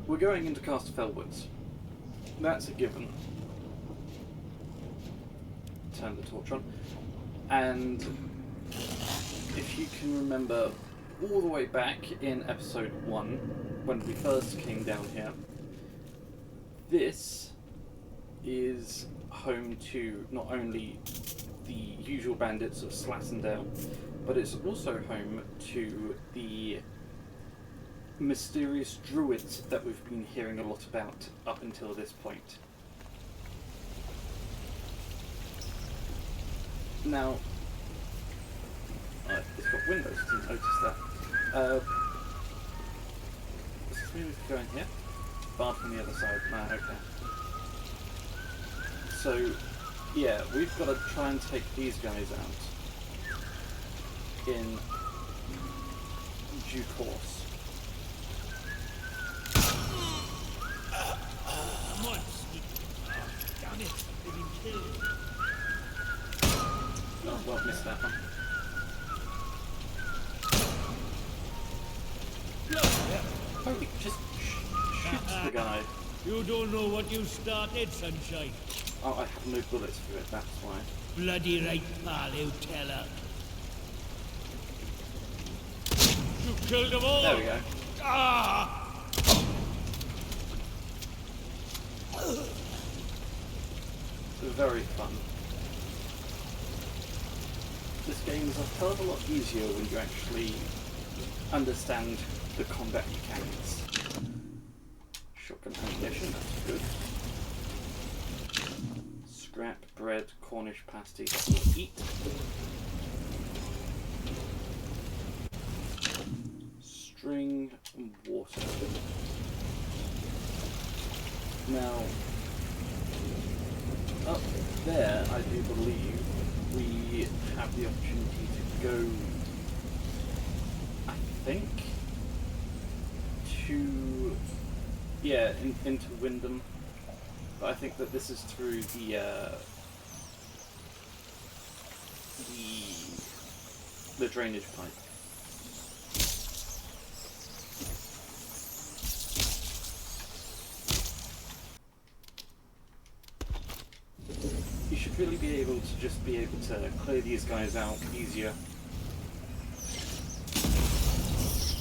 we're going into Casterfell Woods. That's a given. Turn the torch on. And if you can remember all the way back in episode 1, when we first came down here, this is home to not only the usual bandits of Slattendale, but it's also home to the mysterious druids that we've been hearing a lot about up until this point. Now, it's got windows, I didn't notice that. Does this mean we can go in here? Barred from the other side. Nah, okay. So, yeah, we've got to try and take these guys out in due course. Damn it, they've been killed. Oh, well, missed that one. Holy, just shoot the guy. You don't know what you started, Sunshine. Oh, I have no bullets for it, that's why. Bloody right, pal, you tell her. You killed them all! There we go. Ah! Very fun. This game is a hell of a lot easier when you actually understand the combat mechanics. Shotgun ammunition, that's good. Scrap, bread, Cornish pasty, that will eat. String and water. Now, up there, I do believe we have the opportunity to go, I think, to, yeah, into Wyndham. But I think that this is through the drainage pipe. You should really be able to just be able to clear these guys out easier.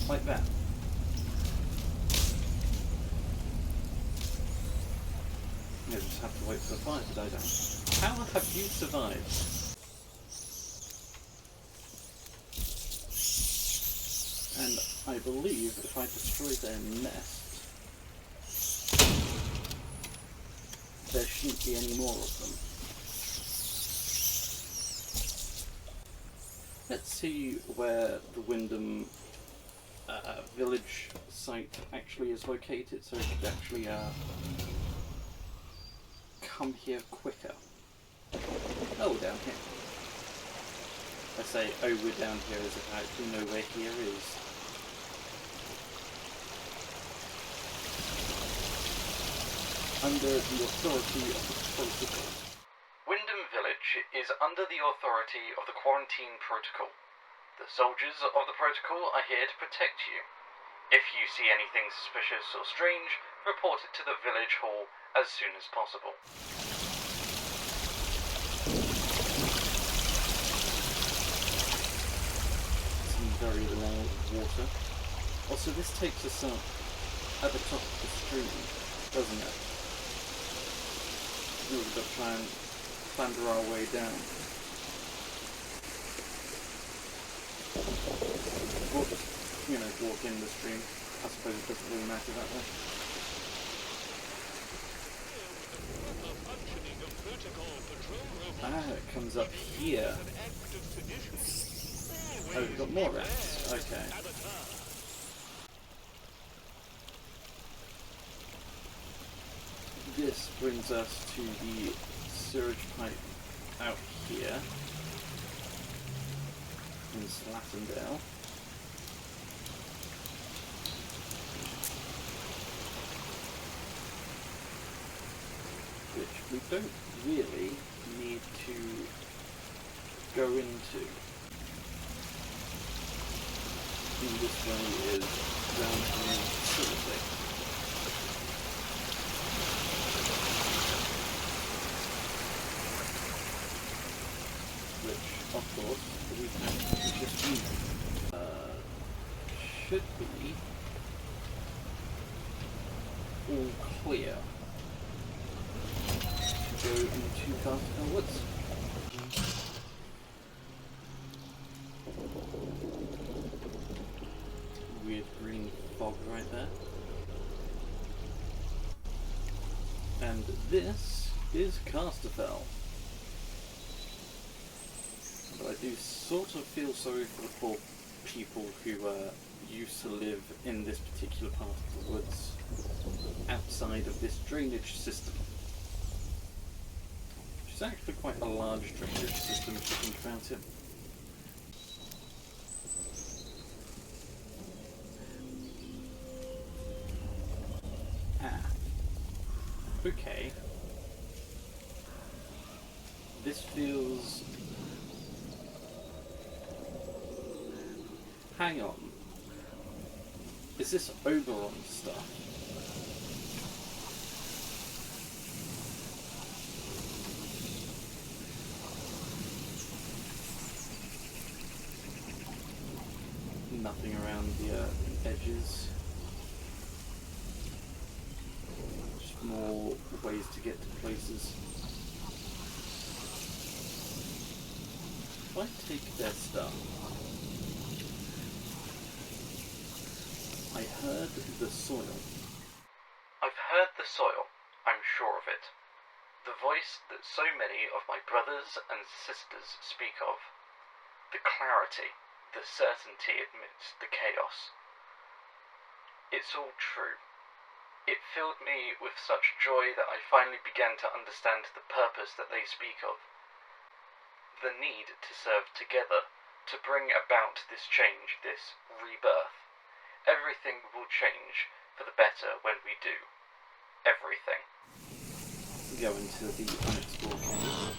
Like that. You just have to wait for the fire to die down. How have you survived? And I believe if I destroy their nest, there shouldn't be any more of them. Let's see where the Wyndham village site actually is located, so we could actually come here quicker. Oh, we're down here. I say, oh, we're down here as if I actually know where here is. Under the authority of the protocol. Wyndham Village is under the authority of the quarantine protocol. The soldiers of the protocol are here to protect you. If you see anything suspicious or strange, report it to the village hall as soon as possible. Some very loud water. Also, this takes us up at the top of the stream, doesn't it? We've got to try and clamber our way down. Or just, walk in the stream. I suppose it doesn't really matter that way. Ah, it comes up here. Oh, we've got more rats. Okay. This brings us to the sewage pipe out here in Slattendale. Which we don't really need to go into. And this way is down to the facility. course, we have just should be all clear to go into Atomfall Woods. Weird green fog right there. And this is Casterfell. But I do sort of feel sorry for the poor people who used to live in this particular part of the woods, outside of this drainage system. Which is actually quite a large drainage system if you think about it. Okay. This feels... Hang on. Is this Oberon stuff? Nothing around the edges. Just more ways to get to places. If I take their stuff, I heard the soil. I've heard the soil, I'm sure of it. The voice that so many of my brothers and sisters speak of. The clarity, the certainty amidst the chaos. It's all true. It filled me with such joy that I finally began to understand the purpose that they speak of. The need to serve together, to bring about this change, this rebirth. Everything will change for the better when we do. Everything. Go into the unexplored cave.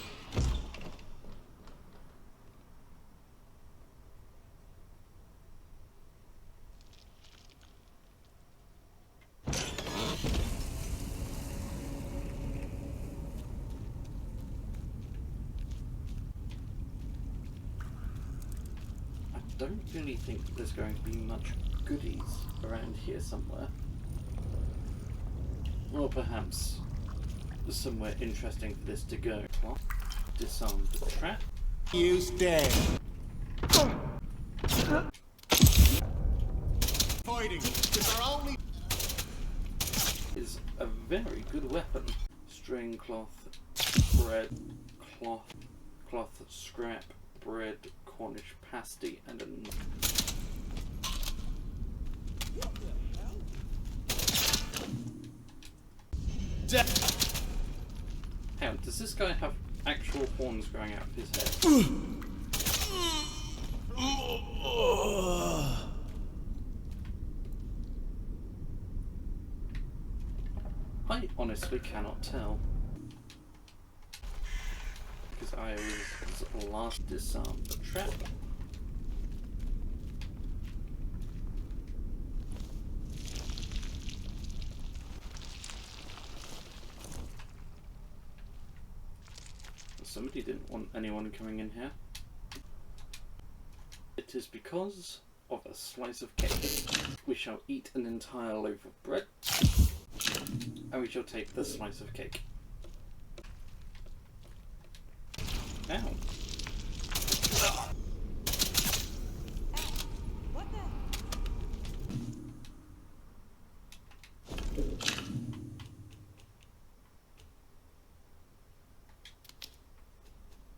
I don't really think there's going to be much goodies around here somewhere. Or perhaps somewhere interesting for this to go. Disarm the trap. You stay. Fighting is our only. Is a very good weapon. String cloth, bread, cloth, scrap, bread, Cornish pasty, and a hang on, does this guy have actual horns growing out of his head? I honestly cannot tell. Because I was last disarmed the trap. Somebody didn't want anyone coming in here. It is because of a slice of cake. We shall eat an entire loaf of bread, and we shall take the slice of cake. Ow.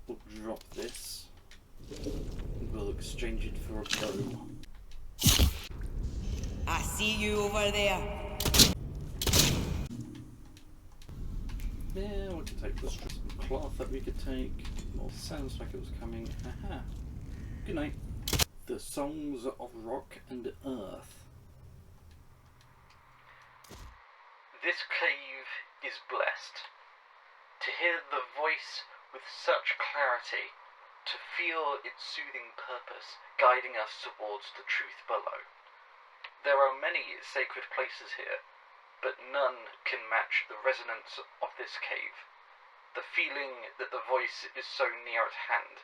We'll drop this. We'll exchange it for a bow. I see you over there. Yeah, we could take this some cloth that we could take. Well, sounds like it was coming. Aha. Good night. The Songs of Rock and Earth. This cave is blessed. To hear the voice with such clarity, to feel its soothing purpose guiding us towards the truth below. There are many sacred places here, but none can match the resonance of this cave. The feeling that the voice is so near at hand,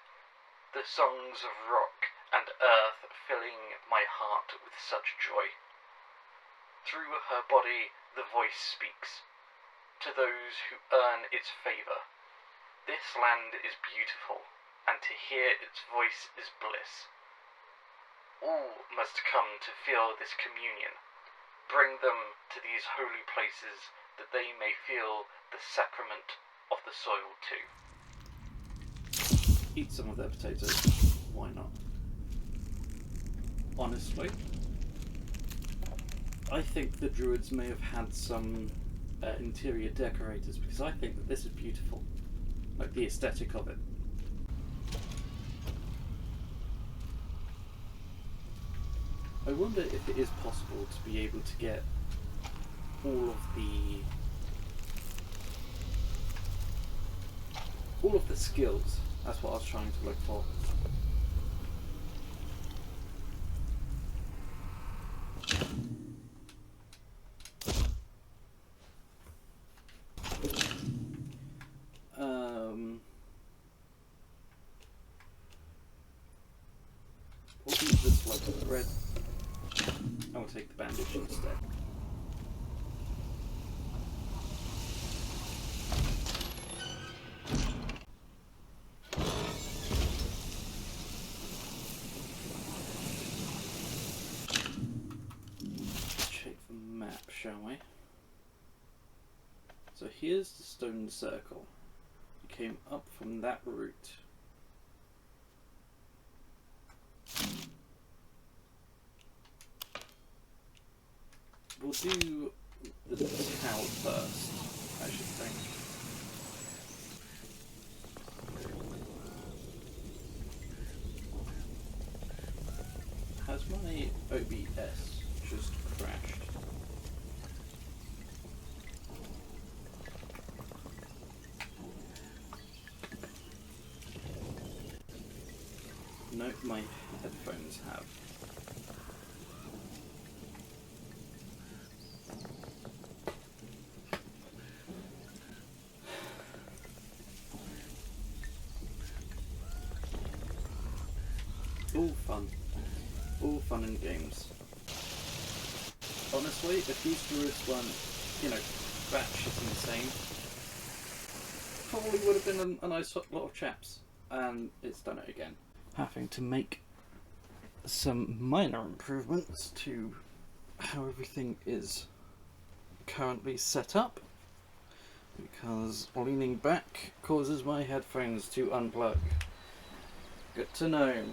the songs of rock and earth filling my heart with such joy. Through her body the voice speaks, to those who earn its favour. This land is beautiful, and to hear its voice is bliss. All must come to feel this communion. Bring them to these holy places, that they may feel the sacrament of the soil too. Eat some of their potatoes. Why not? Honestly, I think the druids may have had some interior decorators, because I think that this is beautiful. Like the aesthetic of it. I wonder if it is possible to be able to get all of the skills. That's what I was trying to look for. We'll use this like the thread. I will take the bandage instead. Check the map, shall we? So here's the stone circle. We came up from that route. We'll do the tower first, I should think. Has my OBS just crashed? No, my headphones have. All fun and games. Honestly, if these druids weren't, batshit insane, probably would have been a nice lot of chaps. And it's done it again. Having to make some minor improvements to how everything is currently set up, because leaning back causes my headphones to unplug. Good to know.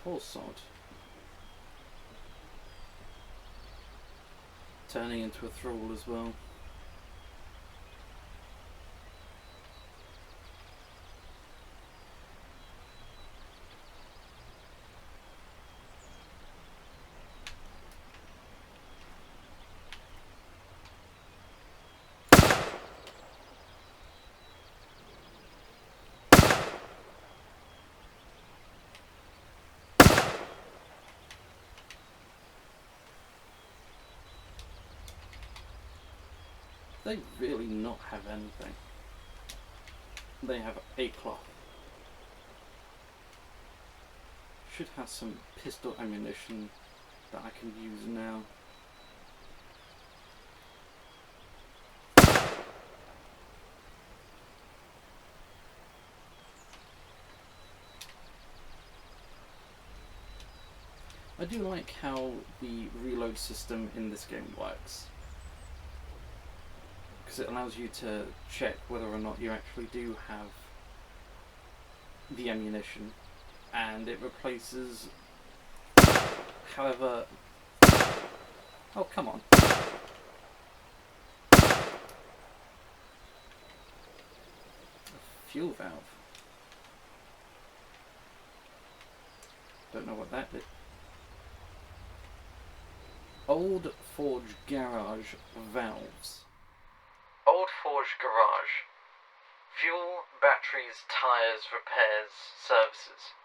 Poor sod. Turning into a thrall as well. They really not have anything. They have a cloth. Should have some pistol ammunition that I can use now. I do like how the reload system in this game works, because it allows you to check whether or not you actually do have the ammunition, and it replaces however... Oh, come on. A fuel valve. Don't know what that did. Old Forge Garage valves. Old Forge Garage. Fuel, batteries, tyres, repairs, services.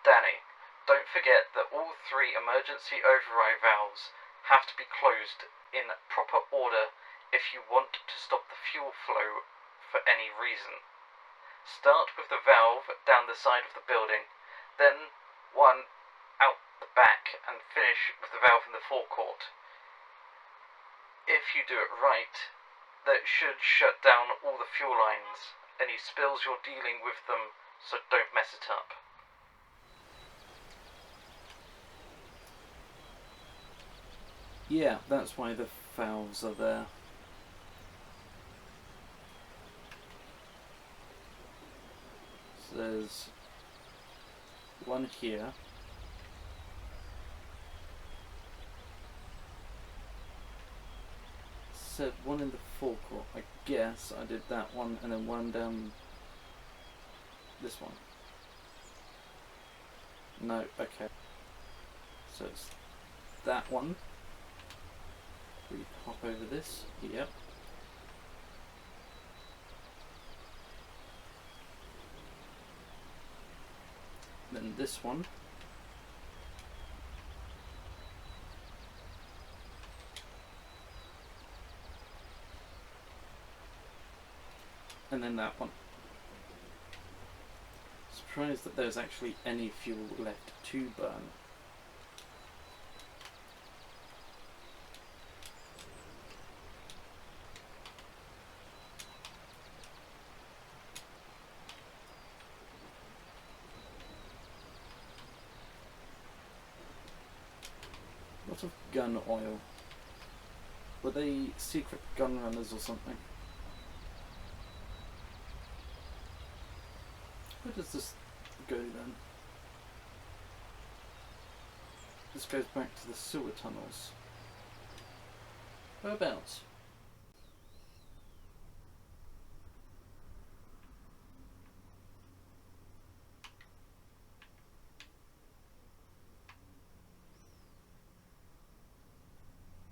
Danny, don't forget that all 3 emergency override valves have to be closed in proper order if you want to stop the fuel flow for any reason. Start with the valve down the side of the building, then one out the back, and finish with the valve in the forecourt. If you do it right, that should shut down all the fuel lines. Any spills you're dealing with them, so don't mess it up. Yeah, that's why the valves are there. So there's one here. Said one in the forecourt. I guess I did that one and then one down this one. No, okay. So it's that one. We hop over this. Yep. Then this one. And then that one. Surprised that there's actually any fuel left to burn. Lot of gun oil. Were they secret gun runners or something? Where does this go then? This goes back to the sewer tunnels. Whereabouts?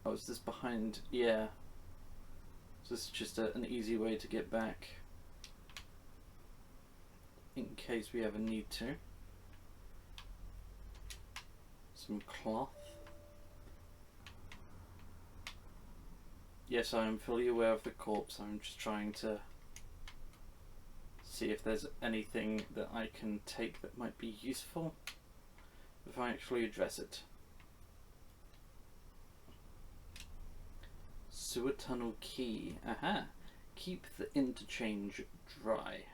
Oh, is this behind? Yeah. So this is just an easy way to get back. In case we ever need to. Some cloth. Yes, I am fully aware of the corpse. I'm just trying to see if there's anything that I can take that might be useful if I actually address it. Sewer tunnel key. Aha! Keep the interchange dry.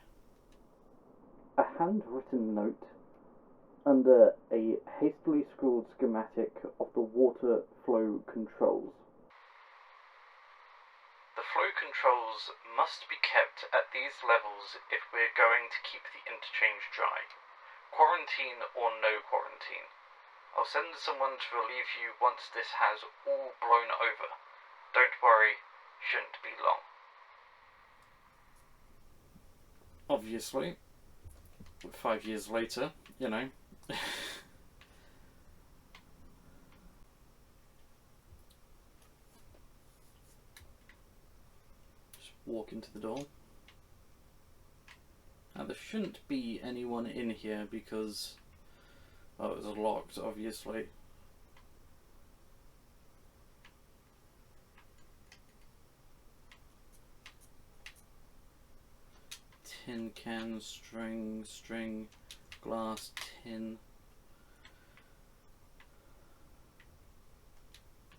A handwritten note under a hastily scrawled schematic of the water flow controls. The flow controls must be kept at these levels if we're going to keep the interchange dry. Quarantine or no quarantine. I'll send someone to relieve you once this has all blown over. Don't worry, shouldn't be long. Obviously. 5 years later, you know. Just walk into the door. Now there shouldn't be anyone in here because, well, it was locked, obviously. Tin can, string, glass, tin,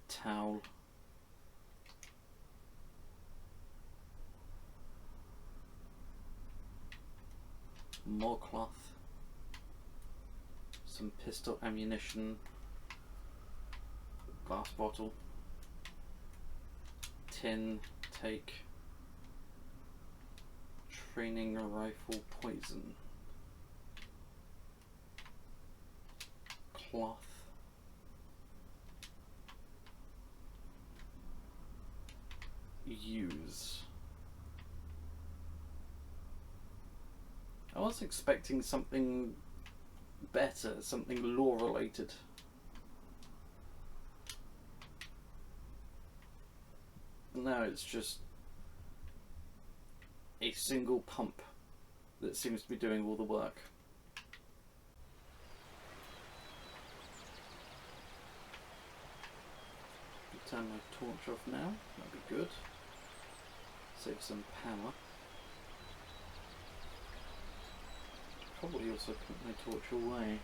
towel, more cloth, some pistol ammunition, glass bottle, tin, take, training rifle, poison, cloth, use. I was expecting something better, something lore related. No, it's just a single pump that seems to be doing all the work. Turn my torch off now, that'd be good. Save some power. probably also put my torch away.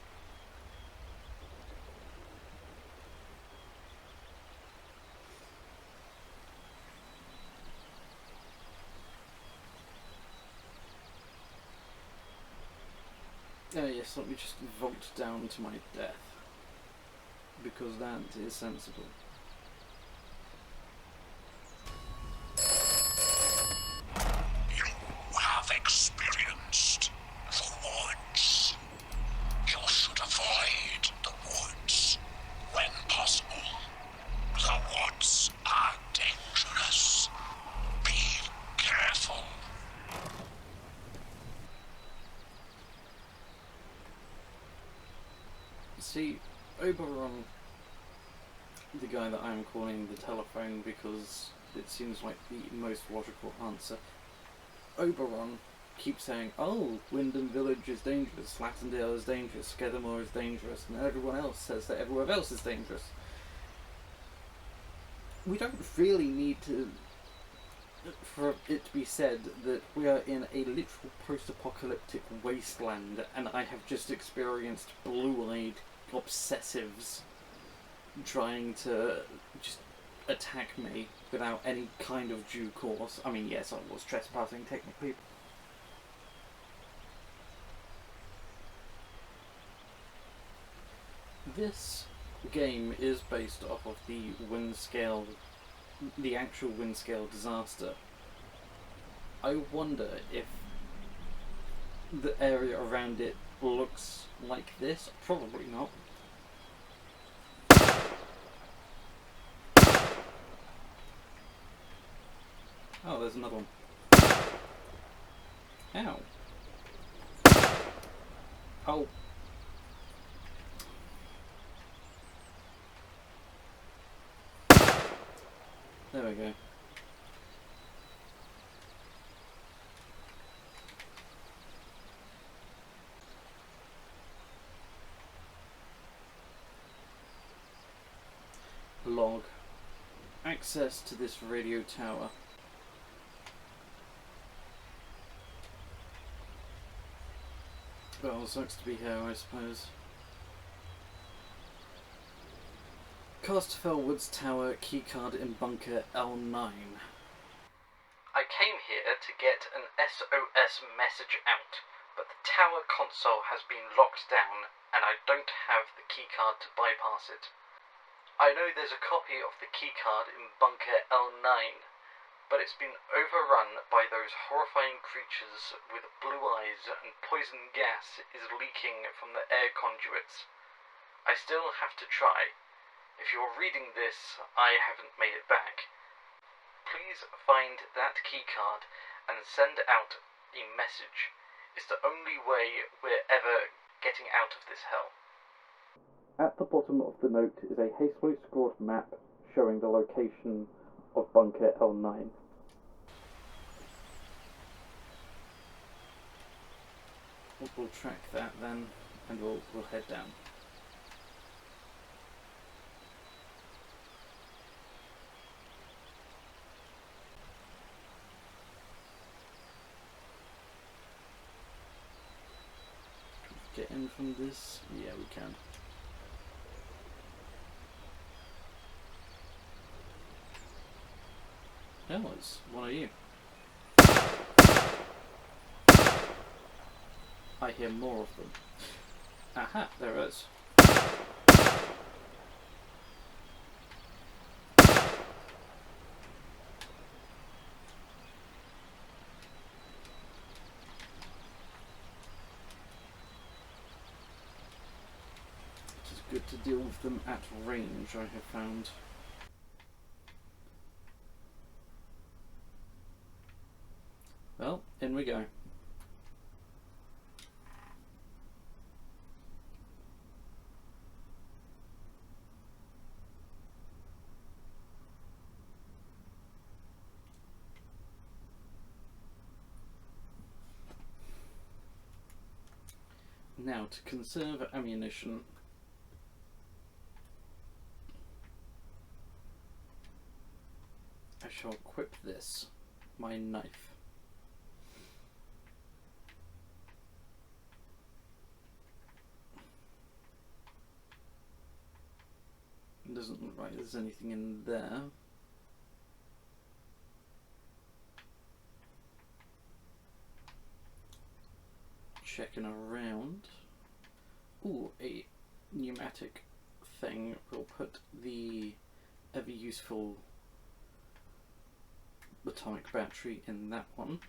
Oh yes, let me just vault down to my death, because that is sensible. You have experienced the woods. You should avoid the woods when possible. The woods are dangerous. Be careful. See, Oberon, the guy that I'm calling the telephone because it seems like the most logical answer, Oberon keeps saying, oh, Wyndham Village is dangerous, Flattendale is dangerous, Skedamore is dangerous, and everyone else says that everywhere else is dangerous. We don't really need for it to be said that we are in a literal post-apocalyptic wasteland, and I have just experienced blue-eyed obsessives trying to just attack me without any kind of due course. I mean, yes, I was trespassing technically. This game is based off of the Windscale, the actual Windscale disaster. I wonder if the area around it looks like this. Probably not. Oh, there's another one. Ow. Oh. There we go. Log. Access to this radio tower. Well, sucks to be here, I suppose. Casterfell Woods Tower, keycard in bunker L9. I came here to get an SOS message out, but the tower console has been locked down and I don't have the keycard to bypass it. I know there's a copy of the keycard in bunker L9, but it's been overrun by those horrifying creatures with blue eyes, and poison gas is leaking from the air conduits. I still have to try. If you're reading this, I haven't made it back. Please find that keycard and send out a message. It's the only way we're ever getting out of this hell. At the bottom of the note is a hastily scrawled map showing the location of bunker L9. We'll track that then, and we'll head down. Get in from this? Yeah, we can. Oh, it's one of you. I hear more of them. Aha, there it is. It is good to deal with them at range, I have found. Well, in we go. Now, to conserve ammunition, I shall equip this, my knife. Doesn't look like there's anything in there. Checking around. Ooh, a pneumatic thing. We'll put the ever useful atomic battery in that one.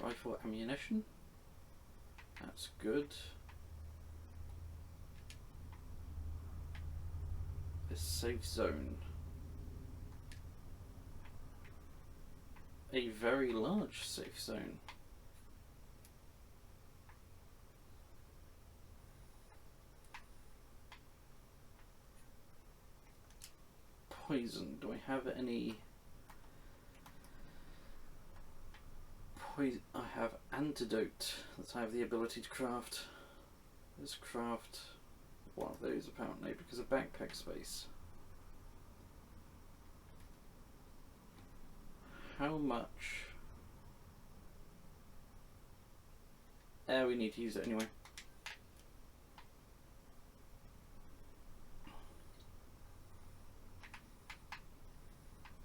Rifle ammunition. That's good. A safe zone. A very large safe zone. Poison. Do I have any poison? I have antidote that I have the ability to craft. Let's craft one of those apparently because of backpack space. How much? We need to use it anyway.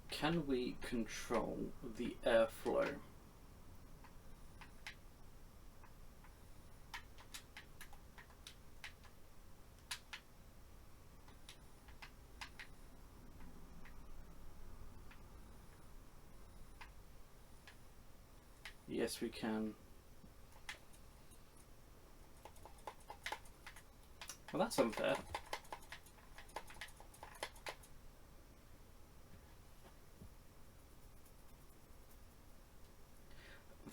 Can we control the airflow? Yes, we can. Well, that's unfair.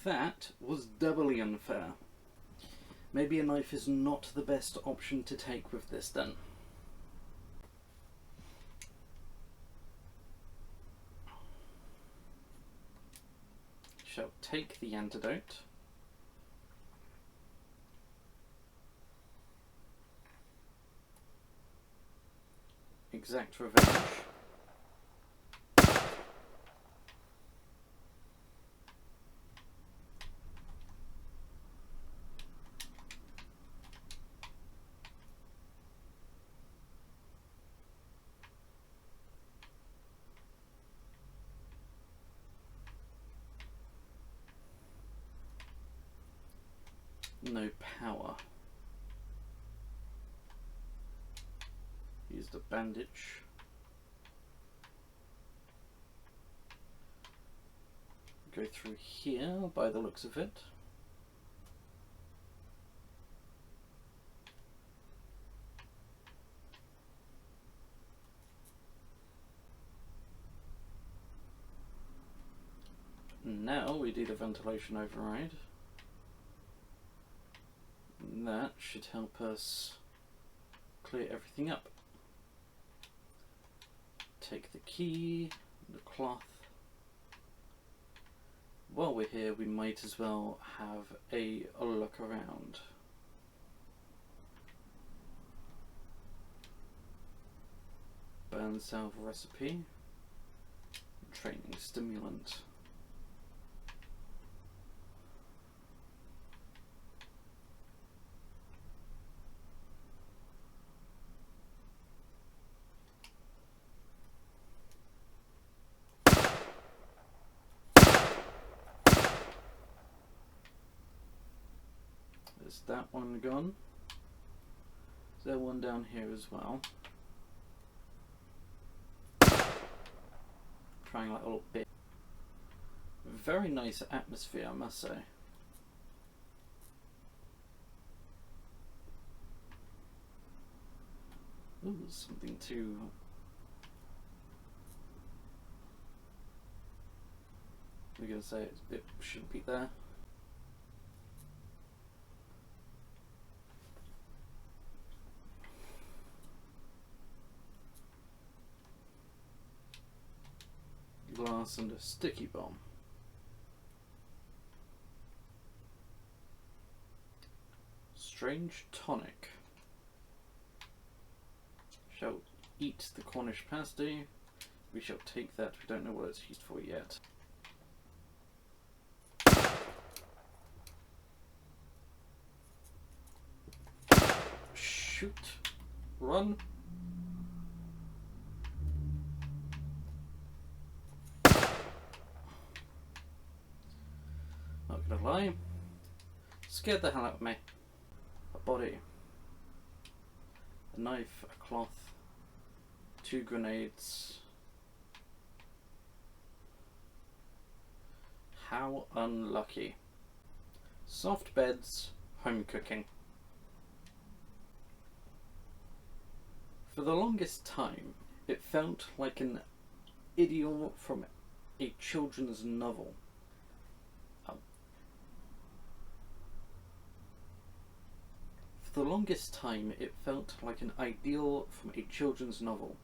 That was doubly unfair. Maybe a knife is not the best option to take with this then. Shall take the antidote. Exact revenge. No power. Use the bandage. Go through here by the looks of it. Now we do the ventilation override. And that should help us clear everything up. Take the key, the cloth. While we're here, we might as well have a look around. Burn salve recipe. Training stimulant. There's that one gone. Is there one down here as well? Trying like a little bit. Very nice atmosphere, I must say. Ooh, something to... We're going to say it should be there. Glass and a sticky bomb. Strange tonic. Shall eat the Cornish pasty. We shall take that. We don't know what it's used for yet. Shoot. Run. Not gonna lie. Scared the hell out of me. A body. A knife, a cloth, 2 grenades. How unlucky. Soft beds, home cooking. For the longest time, it felt like an idiom from a children's novel. For the longest time, it felt like an ideal from a children's novel.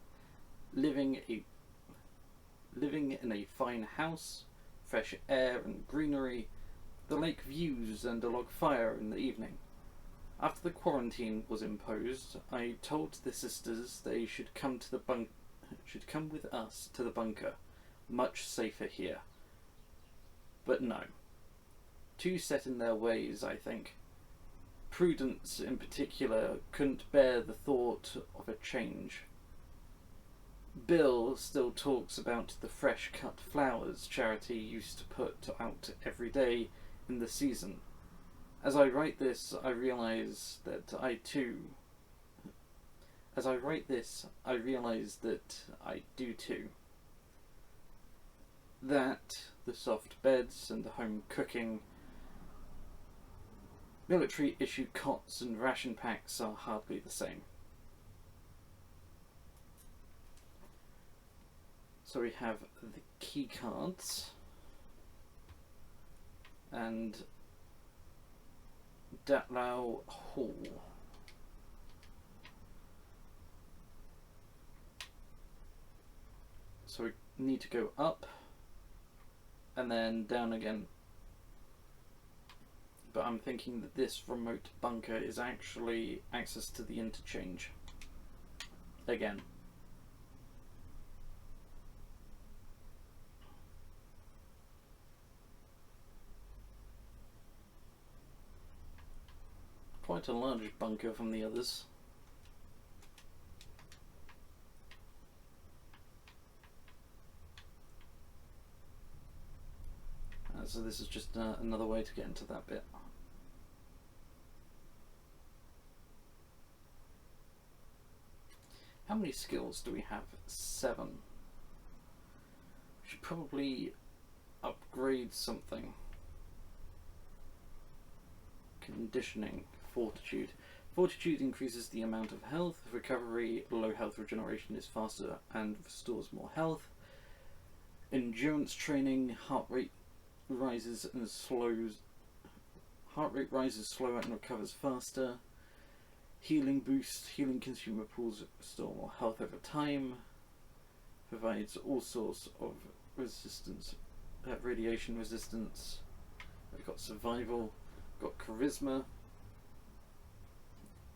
Living in a fine house, fresh air and greenery, the lake views and a log fire in the evening. After the quarantine was imposed, I told the sisters they should come with us to the bunker. Much safer here. But no. Too set in their ways, I think. Prudence, in particular, couldn't bear the thought of a change. Bill still talks about the fresh cut flowers charity used to put out every day in the season. As I write this, I realize that I do too. That, the soft beds and the home cooking, military issued cots and ration packs are hardly the same. So we have the key cards and Datlow Hall. So we need to go up and then down again. But I'm thinking that this remote bunker is actually access to the interchange. Again. Quite a large bunker from the others. So this is just another way to get into that bit. How many skills do we have? 7. We should probably upgrade something. Conditioning. Fortitude. Fortitude increases the amount of health. Recovery, low health regeneration is faster and restores more health. Endurance training, heart rate rises slower and recovers faster. Healing boost, healing consumer pools restore more health over time. Provides all sorts of resistance, radiation resistance. We've got survival, got charisma,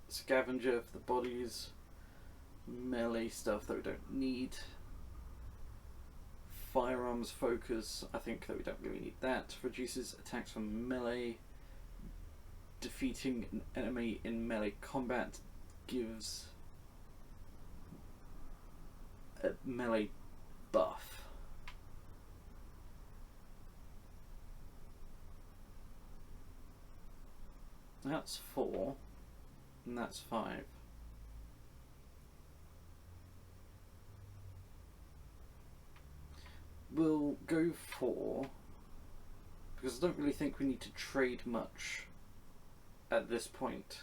scavenger for the bodies, melee stuff that we don't need. Firearms focus, I think that we don't really need that. Reduces attacks from melee. Defeating an enemy in melee combat gives a melee buff. That's 4, and that's 5. We'll go for, because I don't really think we need to trade much at this point.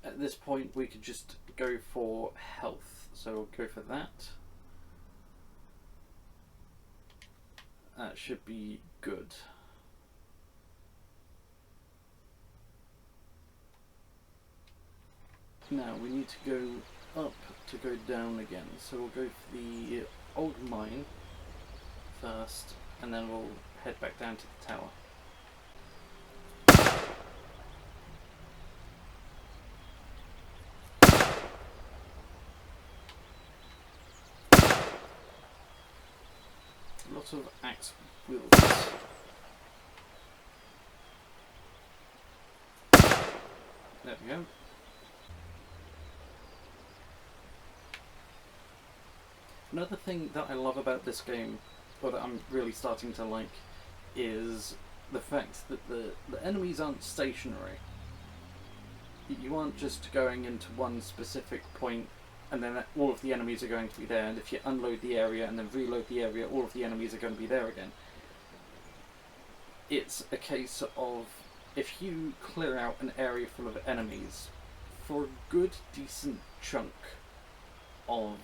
At this point we could just go for health, so we'll go for that. That should be good. Now we need to go up to go down again, so we'll go for the old mine first, and then we'll head back down to the tower. Lots of axe wields. There we go. Another thing that I love about this game, or that I'm really starting to like, is the fact that the enemies aren't stationary. You aren't just going into one specific point and then all of the enemies are going to be there, and if you unload the area and then reload the area, all of the enemies are going to be there again. It's a case of, if you clear out an area full of enemies, for a good, decent chunk of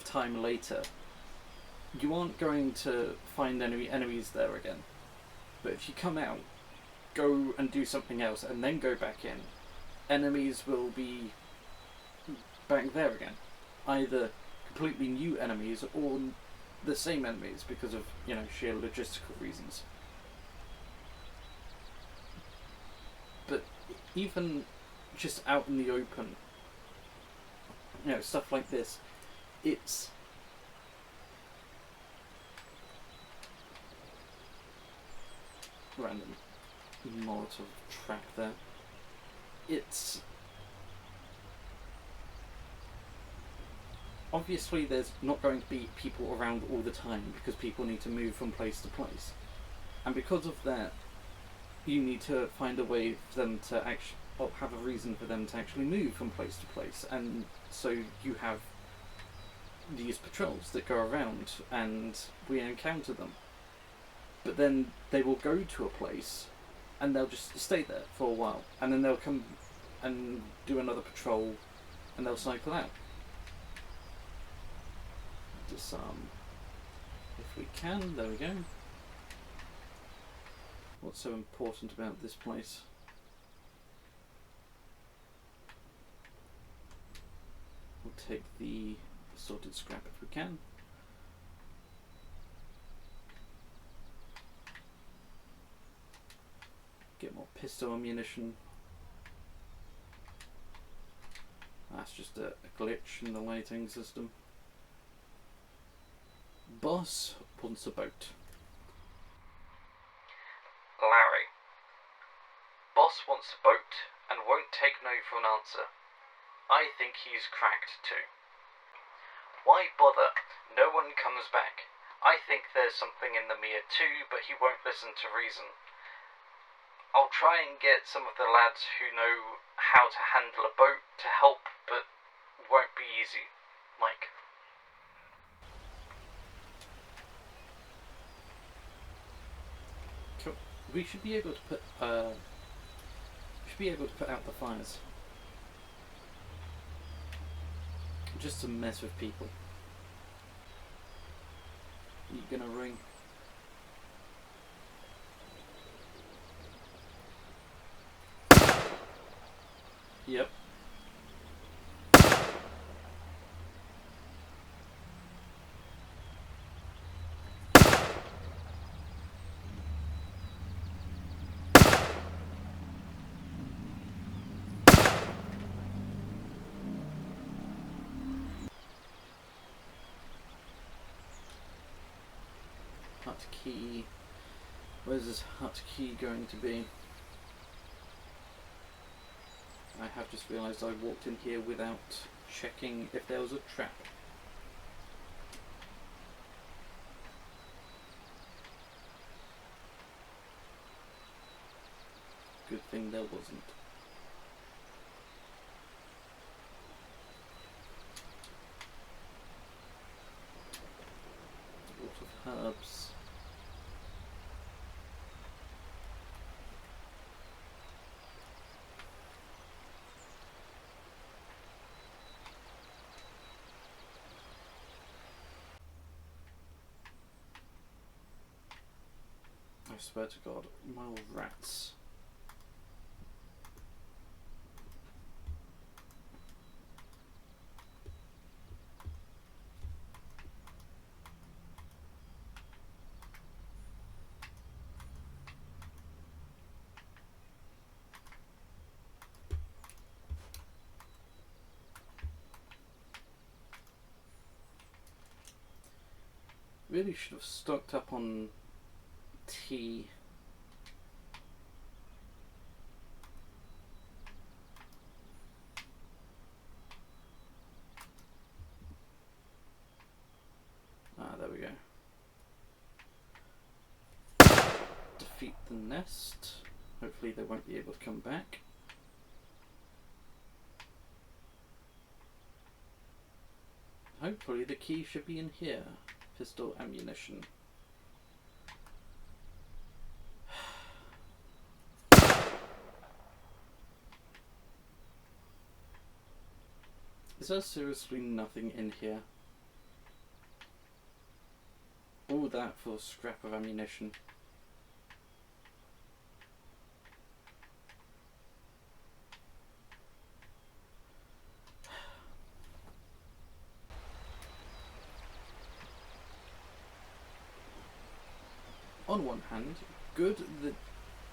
time later, you aren't going to find any enemies there again. But if you come out, go and do something else, and then go back in, enemies will be back there again. Either completely new enemies or the same enemies because of, sheer logistical reasons. But even just out in the open, stuff like this, it's random Molotov trap there. It's obviously there's not going to be people around all the time because people need to move from place to place, and because of that, you need to find a way for them to actually, or have a reason for them to actually move from place to place, and so you have these patrols that go around and we encounter them. But then they will go to a place and they'll just stay there for a while, and then they'll come and do another patrol and they'll cycle out. Disarm if we can. There we go. What's so important about this place? We'll take the assorted scrap if we can. Get more pistol ammunition. That's just a glitch in the lighting system. Boss wants a boat. Larry. Boss wants a boat and won't take no for an answer. I think he's cracked too. Why bother? No one comes back. I think there's something in the mirror too, but he won't listen to reason. I'll try and get some of the lads who know how to handle a boat to help, but won't be easy. Mike. Cool. We should be able to put out the fires. Just to mess with people. You gonna ring? Yep. Hut key. Where's this hut key going to be? I have just realised I walked in here without checking if there was a trap. Good thing there wasn't. A lot of herbs. I swear to God, my old rats. Really should have stocked up on tea defeat the nest. Hopefully they won't be able to come back. Hopefully the key should be in here. Pistol ammunition. Is there seriously nothing in here? All that for a scrap of ammunition. On one hand, good that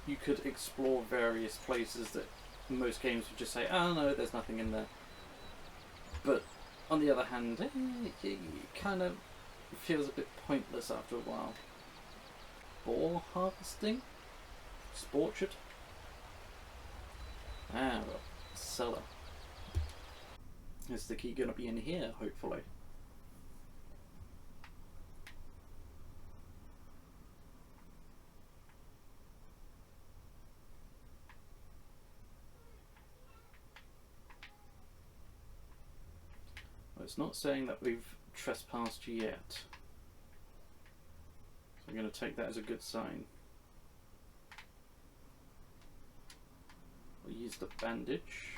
you could explore various places that most games would just say, oh no, there's nothing in there. But on the other hand, it kind of feels a bit pointless after a while. Boar harvesting? Sporchard? Ah, well, cellar. Is the key going to be in here, hopefully? Well, it's not saying that we've trespassed yet. So I'm going to take that as a good sign. We'll use the bandage.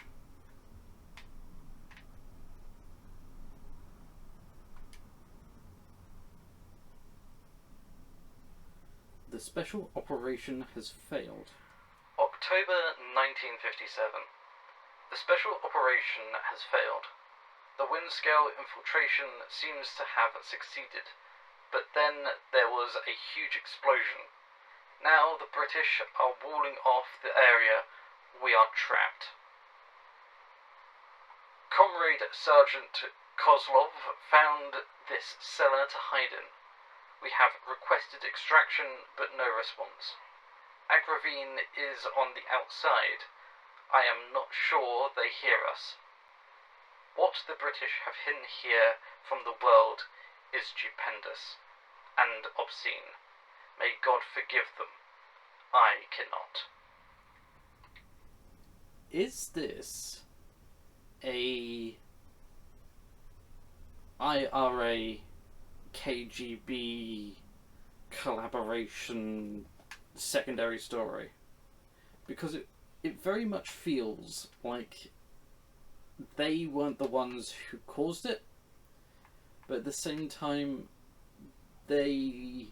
The special operation has failed. October 1957. The special operation has failed. The Windscale infiltration seems to have succeeded, but then there was a huge explosion. Now the British are walling off the area. We are trapped. Comrade Sergeant Kozlov found this cellar to hide in. We have requested extraction, but no response. Agravine is on the outside. I am not sure they hear us. What the British have hidden here from the world is stupendous and obscene. May God forgive them. I cannot. Is this a IRA KGB collaboration secondary story? Because it very much feels like they weren't the ones who caused it, but at the same time they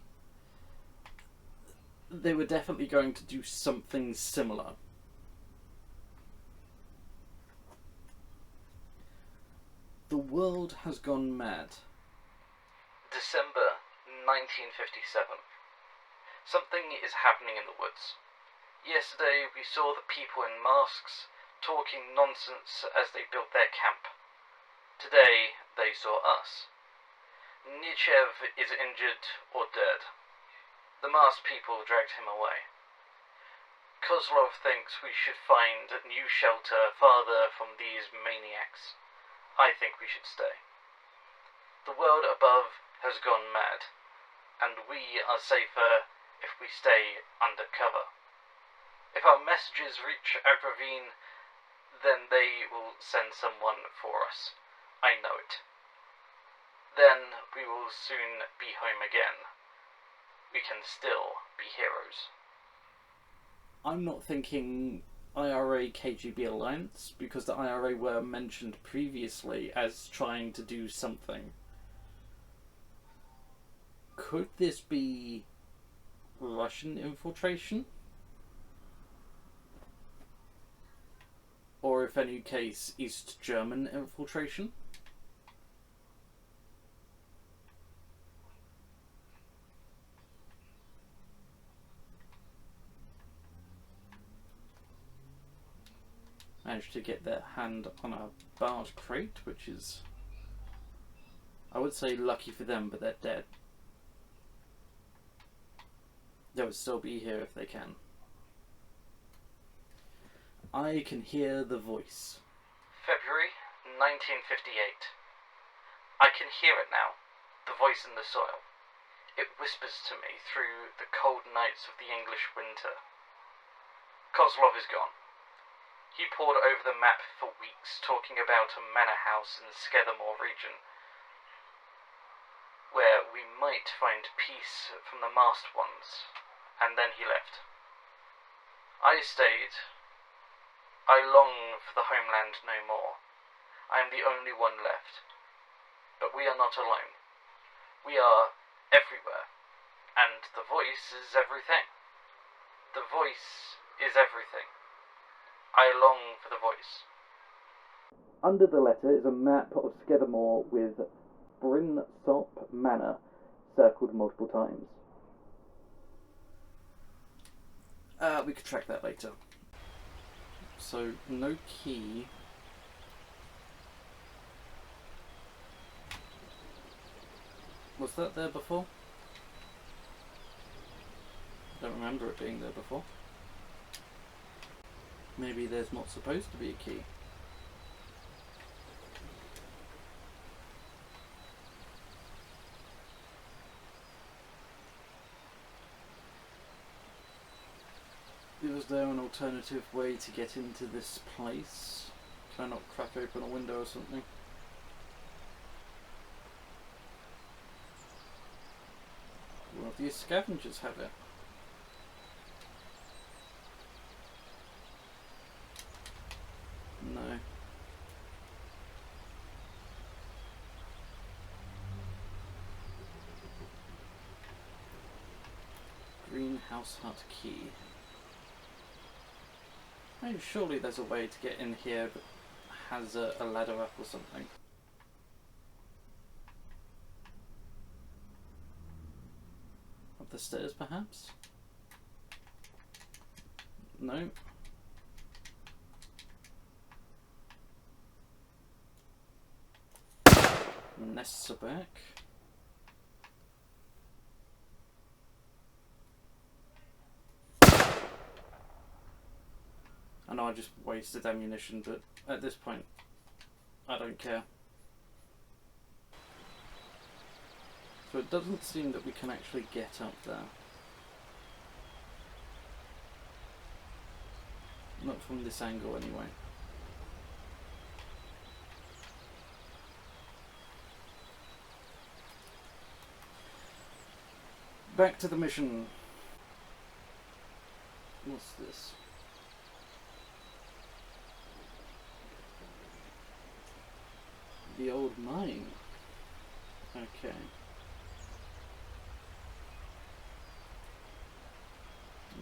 were definitely going to do something similar. The world has gone mad. December 1957. Something is happening in the woods. Yesterday we saw the people in masks talking nonsense as they built their camp. Today they saw us. Nietzschev is injured or dead. The masked people dragged him away. Kozlov thinks we should find new shelter farther from these maniacs. I think we should stay. The world above has gone mad, and we are safer if we stay under cover. If our messages reach Agravine, then they will send someone for us. I know it. Then we will soon be home again. We can still be heroes. I'm not thinking IRA KGB alliance, because the IRA were mentioned previously as trying to do something. Could this be Russian infiltration? Or if any case, East German infiltration? Managed to get their hand on a barred crate, which is, I would say, lucky for them, but they're dead. They would still be here if they can. I can hear the voice. February 1958. I can hear it now, the voice in the soil. It whispers to me through the cold nights of the English winter. Kozlov is gone. He pored over the map for weeks, talking about a manor house in the Skethermore region, where we might find peace from the masked ones, and then he left. I stayed. I long for the homeland no more. I am the only one left. But we are not alone. We are everywhere, and the voice is everything. The voice is everything. I long for the voice. Under the letter is a map of Skethermore with Brinsop Manor circled multiple times. We could track that later. So, no key. Was that there before? I don't remember it being there before. Maybe there's not supposed to be a key. Was there an alternative way to get into this place? Can I not crack open a window or something? One of these scavengers have it. No. Greenhouse hut key. I mean, surely there's a way to get in here that has a ladder up or something. Up the stairs, perhaps? No. Nests are back. I know I just wasted ammunition, but at this point, I don't care. So it doesn't seem that we can actually get up there. Not from this angle, anyway. Back to the mission. What's this? The old mine. Okay.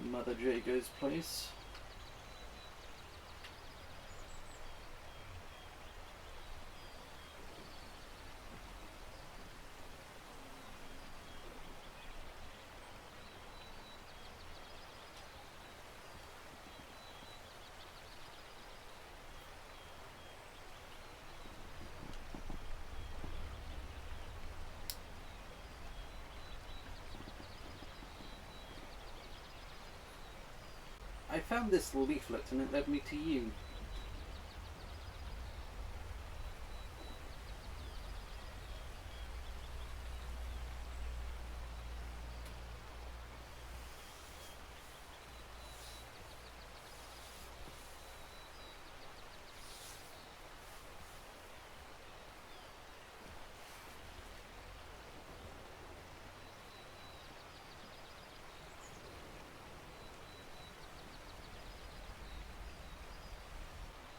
Mother Jago's place. I found this leaflet and it led me to you.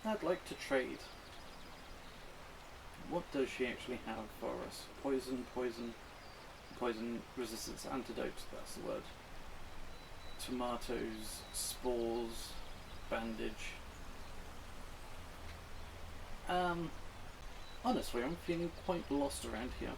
I'd like to trade. What does she actually have for us? Poison, resistance, antidote, that's the word. Tomatoes, spores, bandage. Honestly, I'm feeling quite lost around here.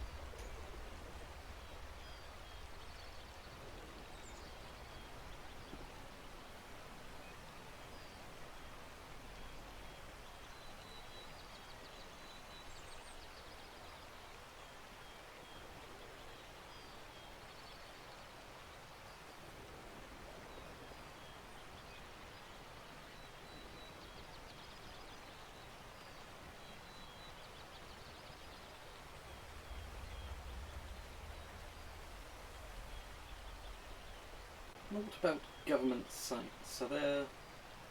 What about government sites? Are there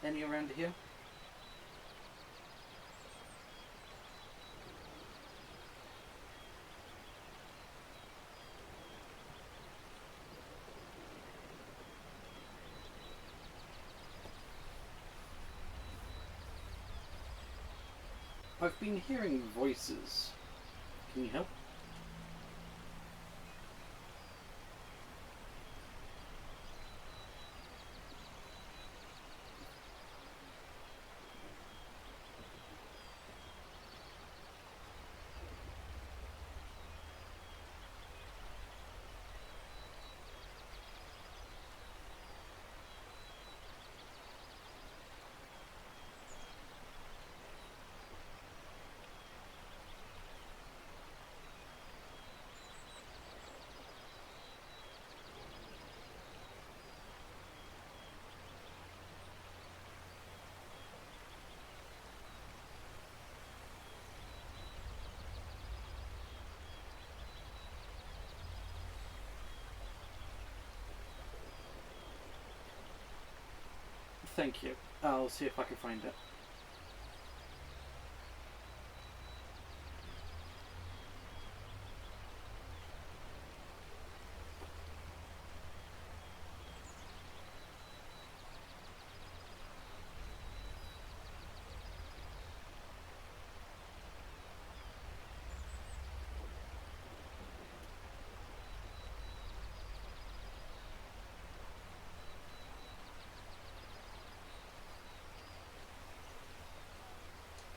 any around here? I've been hearing voices. Can you help? Thank you. I'll see if I can find it.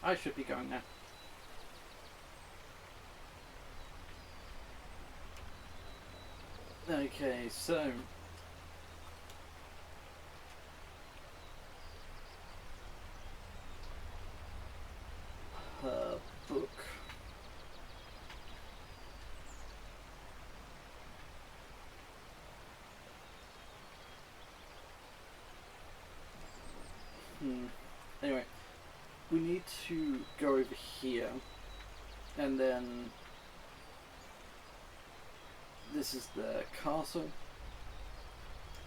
I should be going now. Okay, so book. Anyway, we need to go over here, and then this is the castle.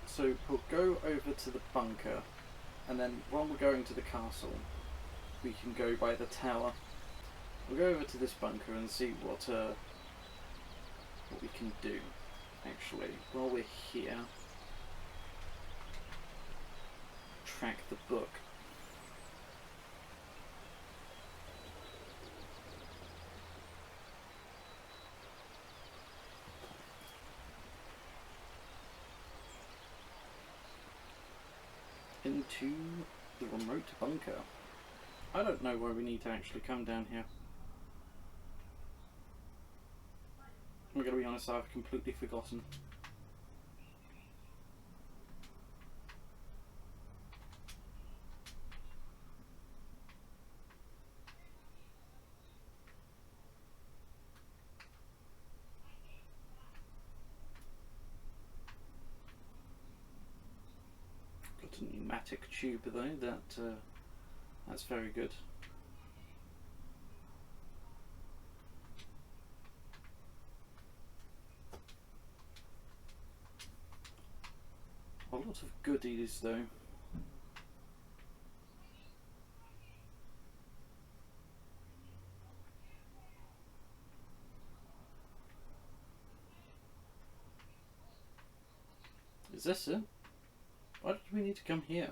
So we'll go over to the bunker, and then while we're going to the castle, we can go by the tower. We'll go over to this bunker and see what we can do. Actually, while we're here, track the book. Into the remote bunker. I don't know why we need to actually come down here. I'm gonna be honest, I've completely forgotten. Got a pneumatic tube though, that's very good. A lot of goodies though. Is this it? Why did we need to come here?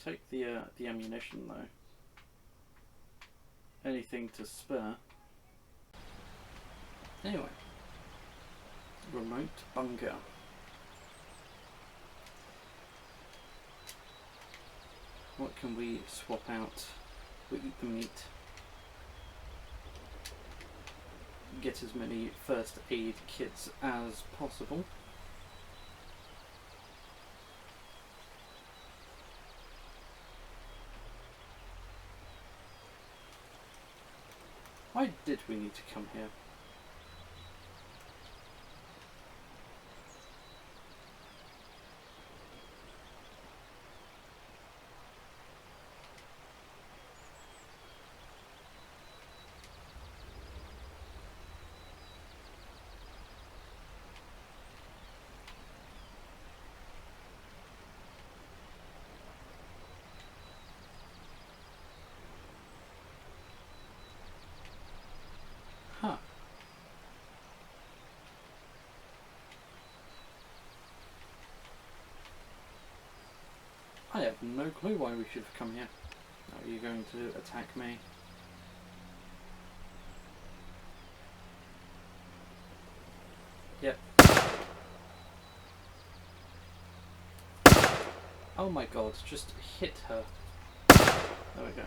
Take the ammunition though. Anything to spare. Anyway, remote bunker. What can we swap out? We eat the meat. Get as many first aid kits as possible. Why did we need to come here? have no clue why we should have come here. Are you going to attack me? Yep. Oh my god, just hit her. There we go.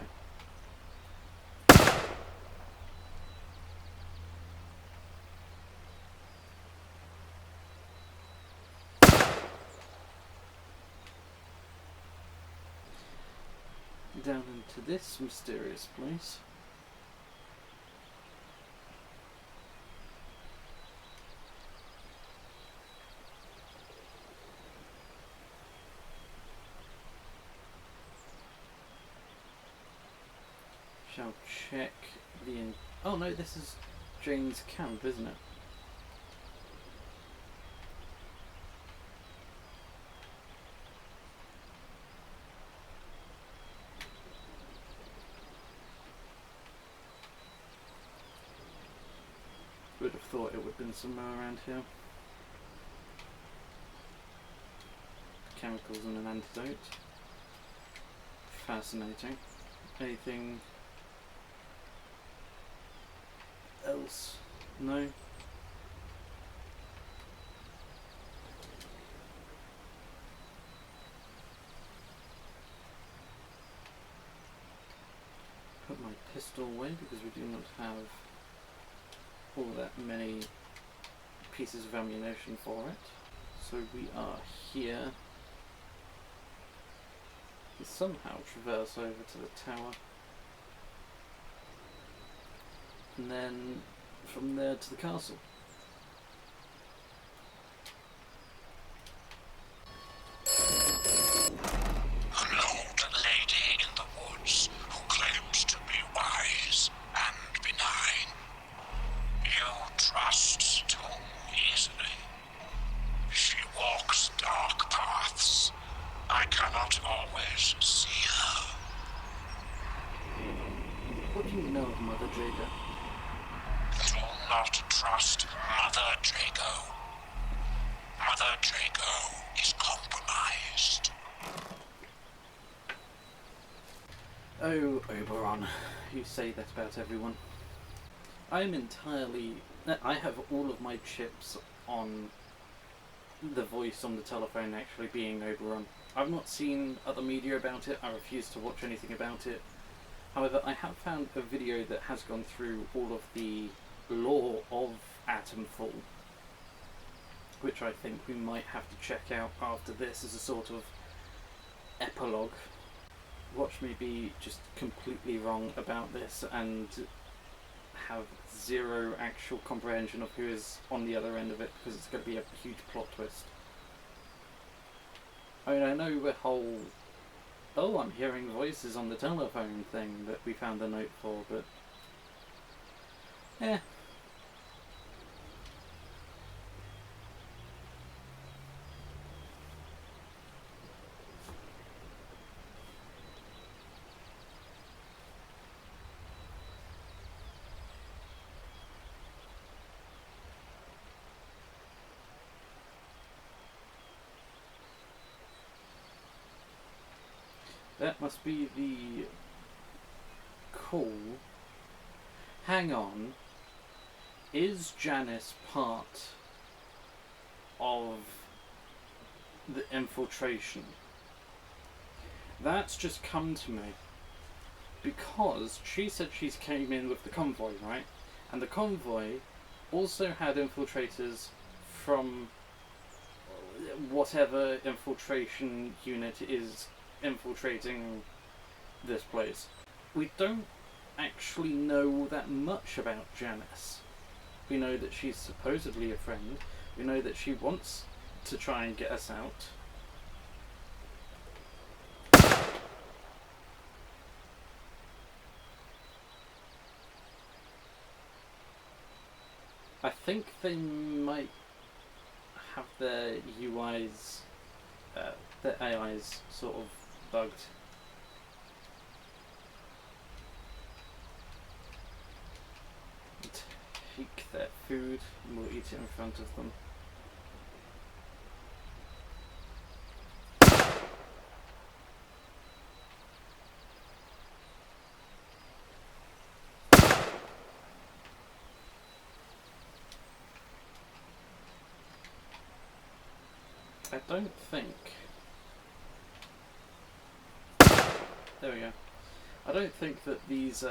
Down into this mysterious place. Shall check the oh no, this is Jane's camp, isn't it? Would have thought it would have been somewhere around here. Chemicals and an antidote. Fascinating. Anything else? No? Put my pistol away because we do not have all that many pieces of ammunition for it. So we are here. We somehow traverse over to the tower. And then from there to the castle. An old lady in the woods who claims to be wise and benign. You trust too easily. She walks dark paths. I cannot always see her. What do you know of Mother Drago? Do not trust Mother Drago. Mother Drago is compromised. Oh, Oberon, you say that about everyone. I have all of my chips on the voice on the telephone actually being Oberon. I've not seen other media about it, I refuse to watch anything about it. However, I have found a video that has gone through all of the lore of Atomfall, which I think we might have to check out after this as a sort of epilogue. Watch me be just completely wrong about this and have zero actual comprehension of who is on the other end of it, because it's going to be a huge plot twist. I mean, I know the whole, oh, I'm hearing voices on the telephone thing that we found the note for, but eh. That must be the call. Hang on. Is Janice part of the infiltration? That's just come to me. Because she said she came in with the convoy, right? And the convoy also had infiltrators from whatever infiltration unit is infiltrating this place. We don't actually know that much about Janice. We know that she's supposedly a friend. We know that she wants to try and get us out. I think they might have their UIs, their AIs sort of bugged. Take their food and we'll eat it in front of them. I don't think... There we go. I don't think that these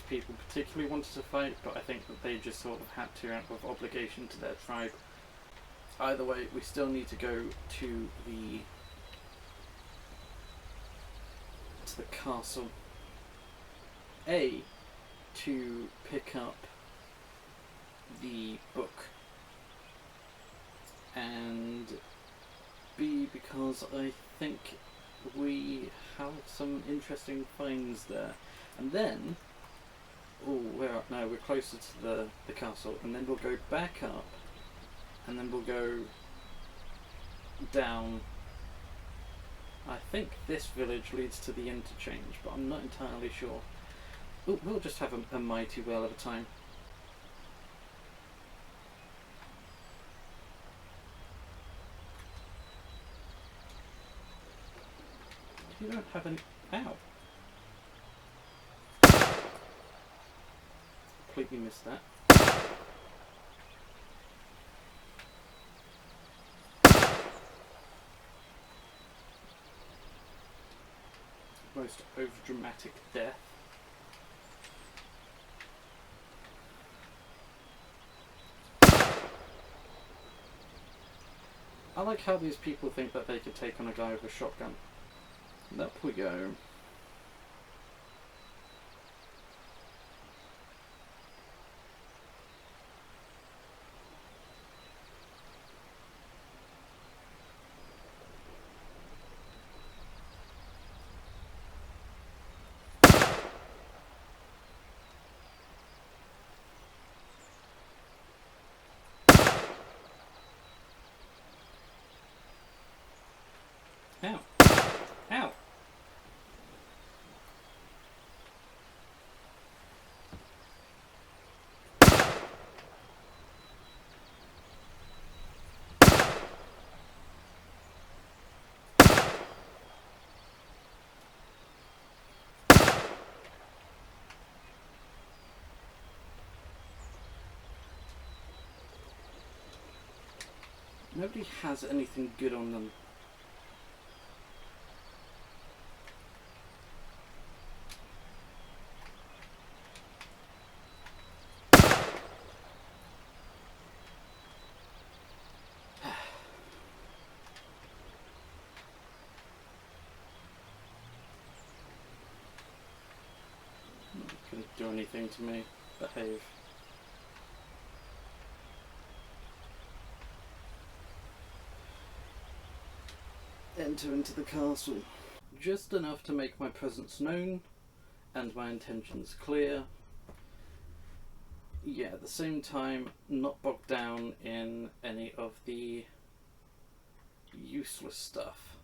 people particularly wanted to fight, but I think that they just sort of had to out of obligation to their tribe. Either way, we still need to go to the castle. A, to pick up the book, and B, because I think we have some interesting finds there. And then, we're closer to the castle, and then we'll go back up, and then we'll go down. I think this village leads to the interchange, but I'm not entirely sure. We'll just have a mighty whale at a time. You don't have any... Ow! Completely missed that. Most overdramatic death. I like how these people think that they could take on a guy with a shotgun. And up we go. Ow. Ow. Nobody has anything good on them. Couldn't do anything to me. Behave. Enter into the castle. Just enough to make my presence known and my intentions clear. Yeah, at the same time, not bogged down in any of the useless stuff.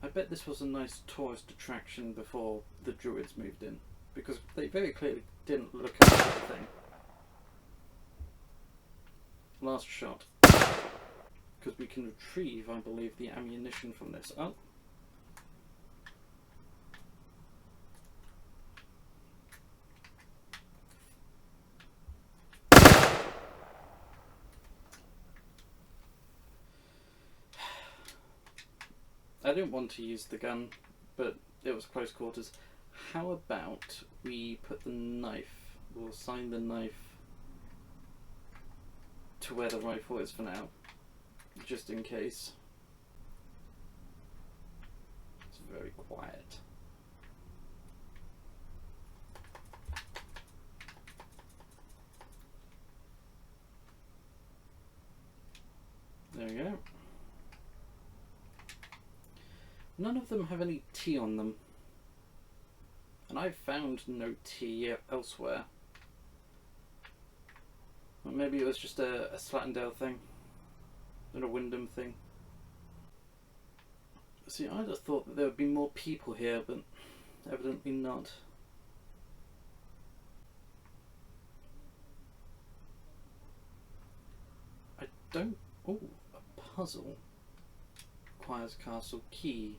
I bet this was a nice tourist attraction before the druids moved in, because they very clearly didn't look at the thing. Last shot. Because we can retrieve, I believe, the ammunition from this. Oh. I didn't want to use the gun, but it was close quarters. How about we put the knife, we'll assign the knife to where the rifle is for now, just in case. It's very quiet. There we go. None of them have any tea on them. And I've found no tea elsewhere. Or maybe it was just a Slatendale thing. And a Wyndham thing. See, I'd have thought that there would be more people here, but evidently not. I don't... Oh, a puzzle. Requires castle key.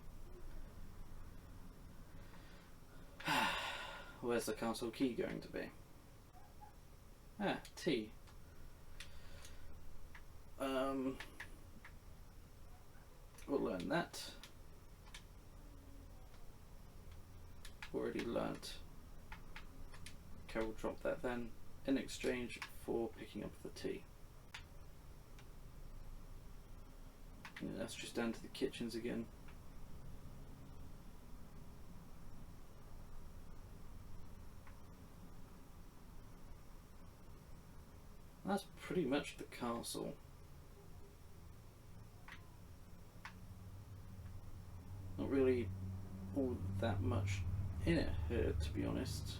Where's the castle key going to be? Ah, tea. We'll learn that. Already learnt. Okay, we'll drop that then in exchange for picking up the tea. Yeah, that's just down to the kitchens again. That's pretty much the castle. Not really all that much in it here, to be honest.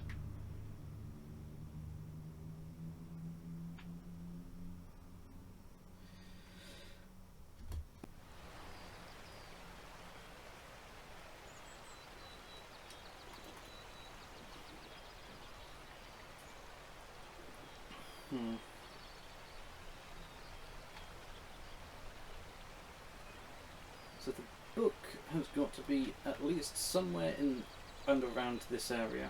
So the book has got to be at least somewhere in and around this area.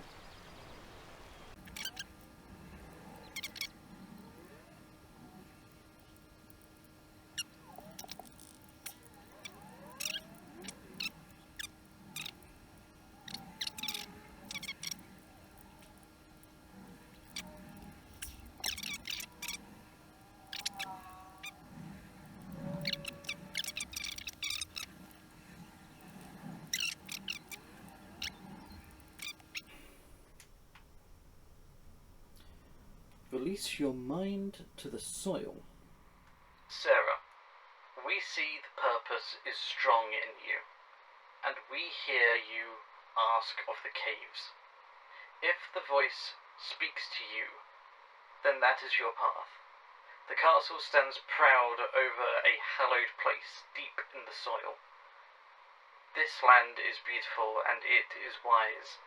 Release your mind to the soil. Sarah, we see the purpose is strong in you, and we hear you ask of the caves. If the voice speaks to you, then that is your path. The castle stands proud over a hallowed place deep in the soil. This land is beautiful and it is wise.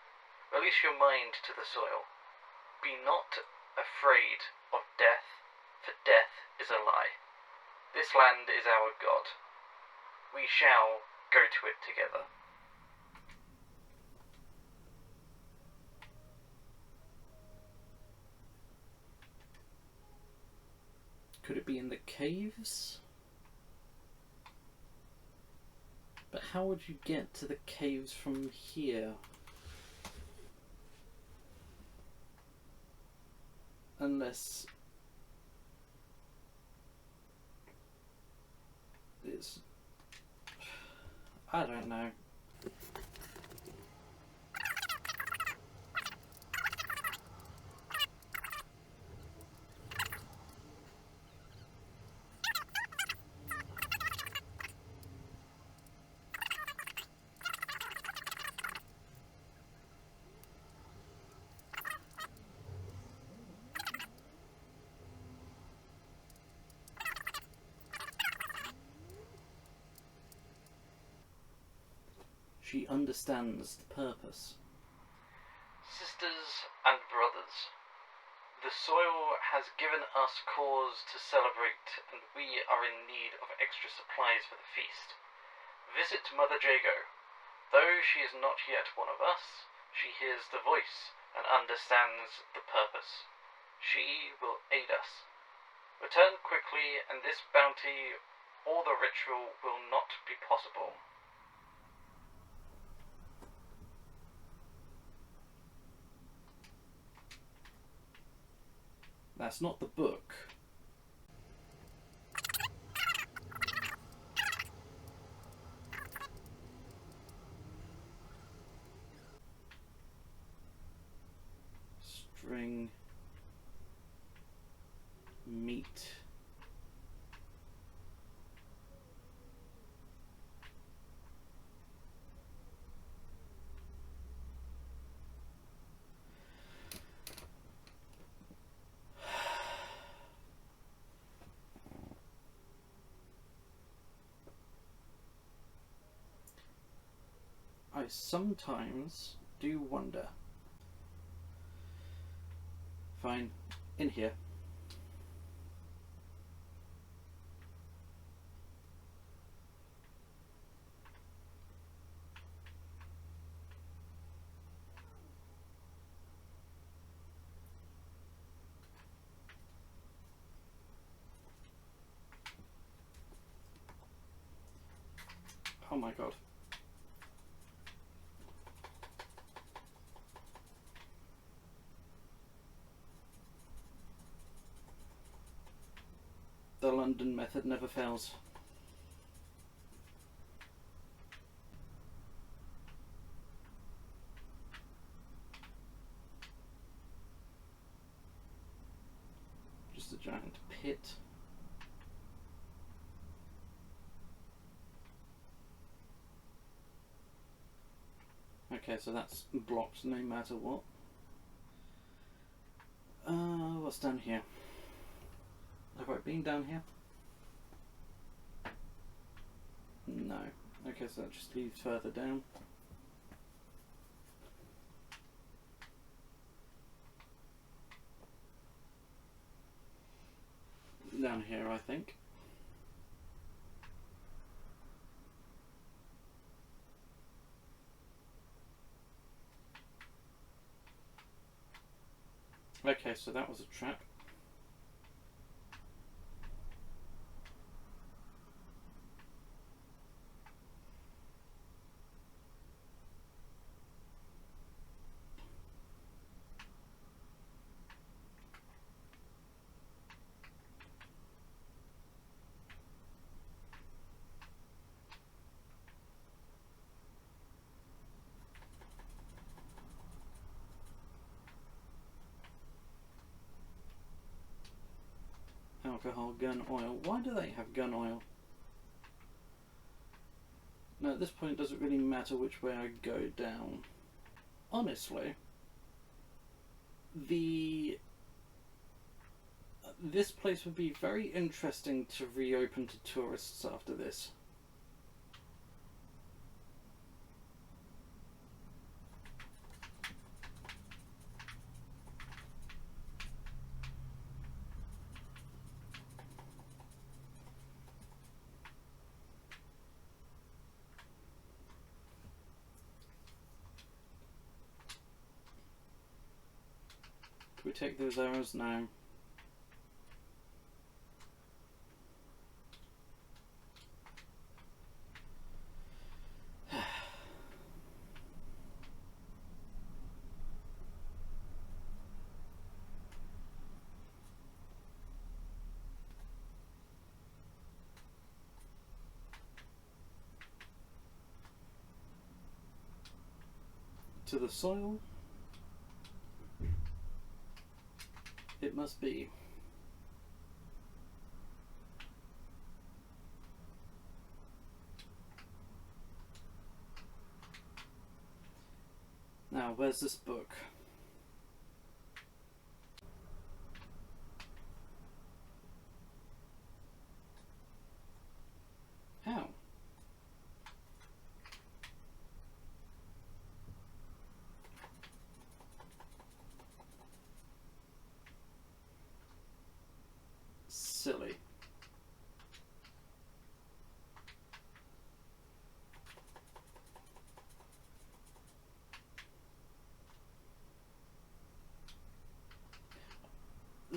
Release your mind to the soil. Be not afraid of death, for death is a lie. This land is our God. We shall go to it together. Could it be in the caves? But how would you get to the caves from here? Unless it's... I don't know. She understands the purpose. Sisters and brothers, the soil has given us cause to celebrate, and we are in need of extra supplies for the feast. Visit Mother Jago. Though she is not yet one of us, she hears the voice and understands the purpose. She will aid us. Return quickly, and this bounty or the ritual will not be possible. That's not the book. String. Meat. I sometimes do wonder. Fine, in here. Oh my god. The London method never fails. Just a giant pit. Okay, so that's blocked no matter what. What's down here? Have I been down here? No. Okay, so that just leads further down. Down here, I think. Okay, so that was a trap. Alcohol, gun, oil. Why do they have gun oil? Now at this point, does it really matter which way I go down? Honestly, this place would be very interesting to reopen to tourists after this. Do we take those arrows now? To the soil it must be. Now, where's this book? How? Silly.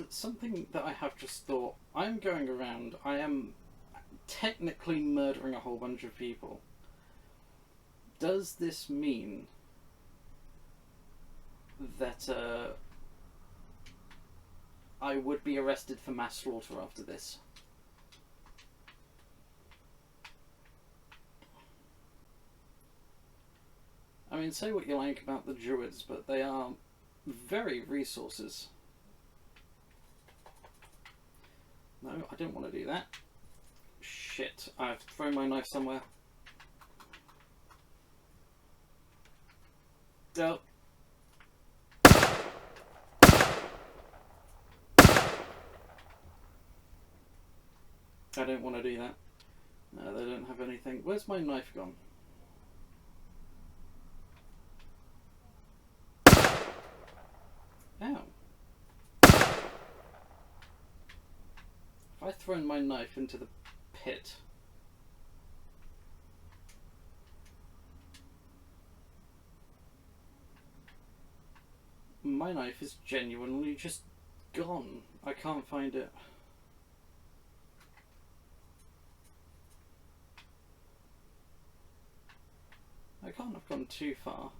Something that I have just thought, I'm going around, I am technically murdering a whole bunch of people. Does this mean that I would be arrested for mass slaughter after this? I mean, say what you like about the Druids, but they are very resources. No, I didn't want to do that. Shit, I've thrown my knife somewhere. Oh. I don't want to do that. No, they don't have anything. Where's my knife gone? Ow. If I thrown my knife into the pit... My knife is genuinely just gone. I can't find it. can't have gone too far.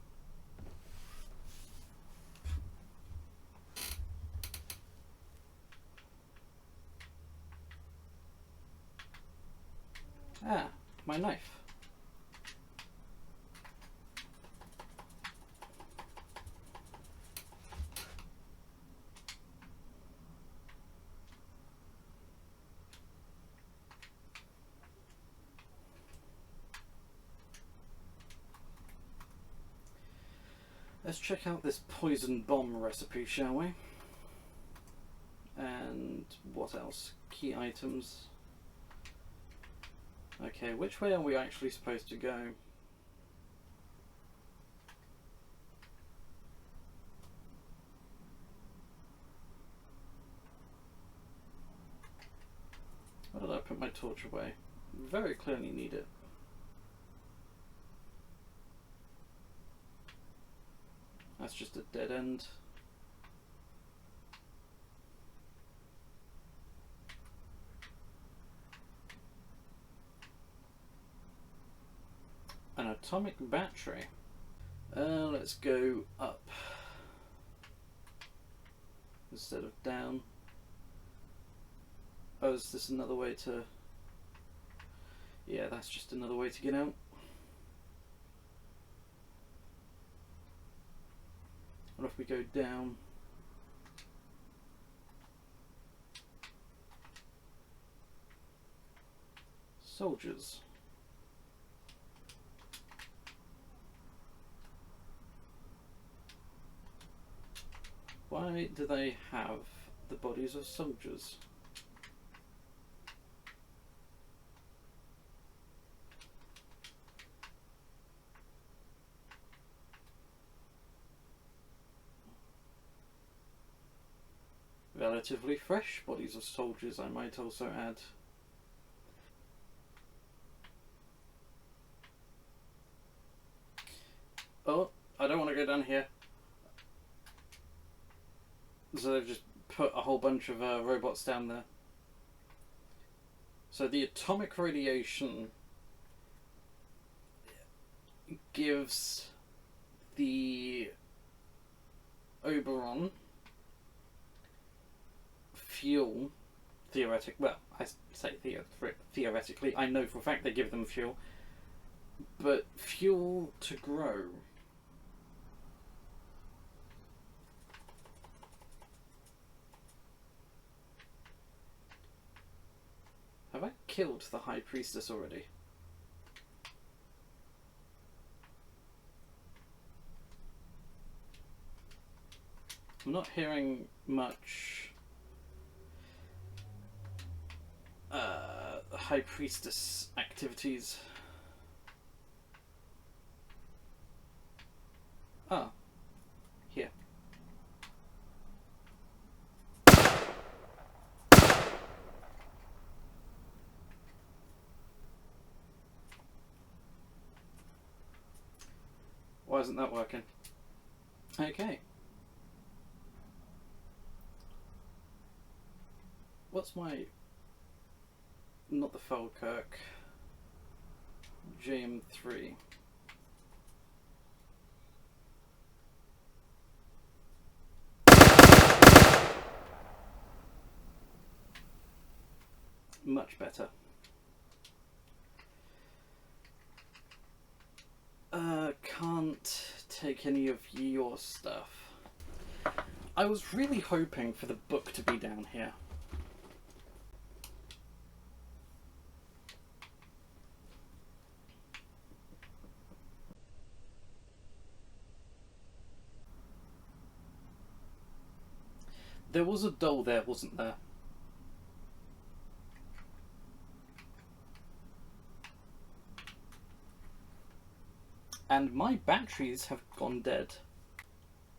Ah, my knife. Let's check out this poison bomb recipe, shall we? And what else? Key items. Okay, which way are we actually supposed to go? Where did I put my torch away? Very clearly need it. That's just a dead end. An atomic battery. Let's go up instead of down. Oh, is this another way to... Yeah, that's just another way to get out. What if we go down? Soldiers. Why do they have the bodies of soldiers? Relatively fresh bodies of soldiers, I might also add. Oh, I don't want to go down here. So they've just put a whole bunch of robots down there. So the atomic radiation gives the Oberon fuel, theoretically. Well, I say theoretically. I know for a fact they give them fuel, but fuel to grow. Have I killed the High Priestess already? I'm not hearing much High Priestess activities. Ah, here. Why isn't that working? Okay. What's my... Not the Falkirk. JM3. Much better. Can't take any of your stuff. I was really hoping for the book to be down here. There was a doll there, wasn't there? And my batteries have gone dead.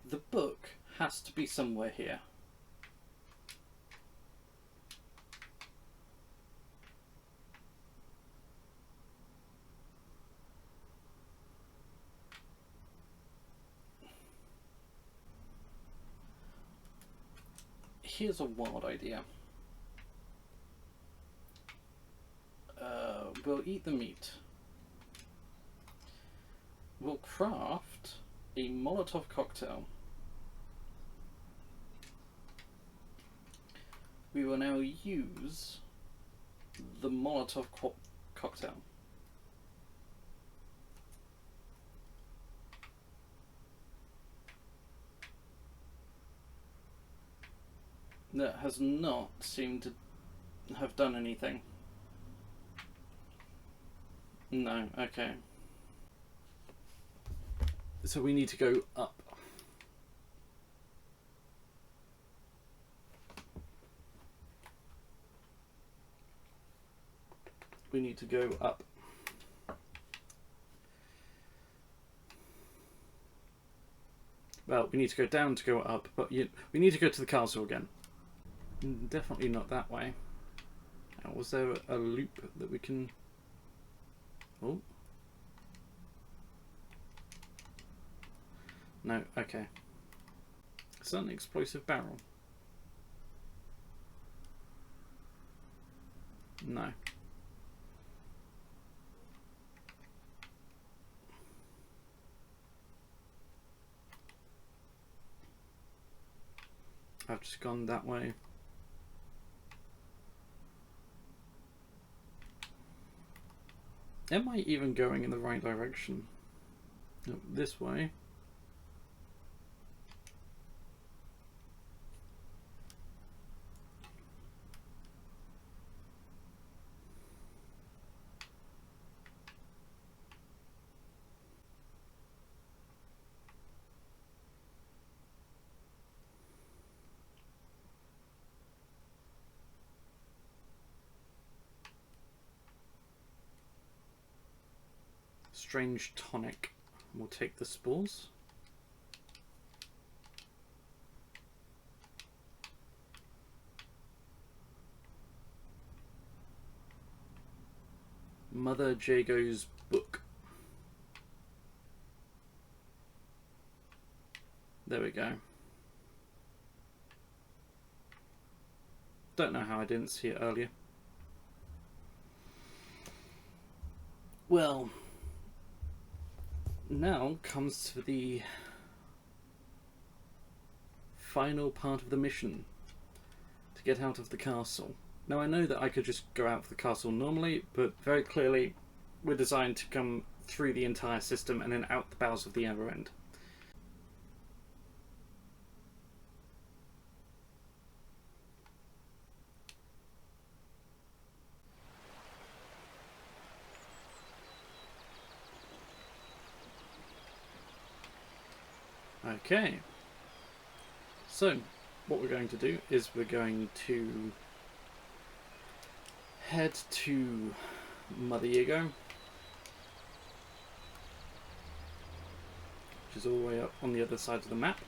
The book has to be somewhere here. Here's a wild idea. We'll eat the meat. we'll craft a Molotov cocktail. We will now use the Molotov cocktail. That has not seemed to have done anything. No, okay. So we need to go up. We need to go up. Well, we need to go down to go up, but we need to go to the castle again. Definitely not that way. Now, was there a loop that we can... Oh. No, okay. Is that an explosive barrel? No. I've just gone that way. Am I even going in the right direction? No, this way. Strange tonic. We'll take the spores. Mother Jago's book. There we go. Don't know how I didn't see it earlier. Well, now comes to the final part of the mission, to get out of the castle. Now I know that I could just go out of the castle normally, but very clearly we're designed to come through the entire system and then out the bowels of the Ever End. Okay, so what we're going to do is we're going to head to Mother Jago, which is all the way up on the other side of the map.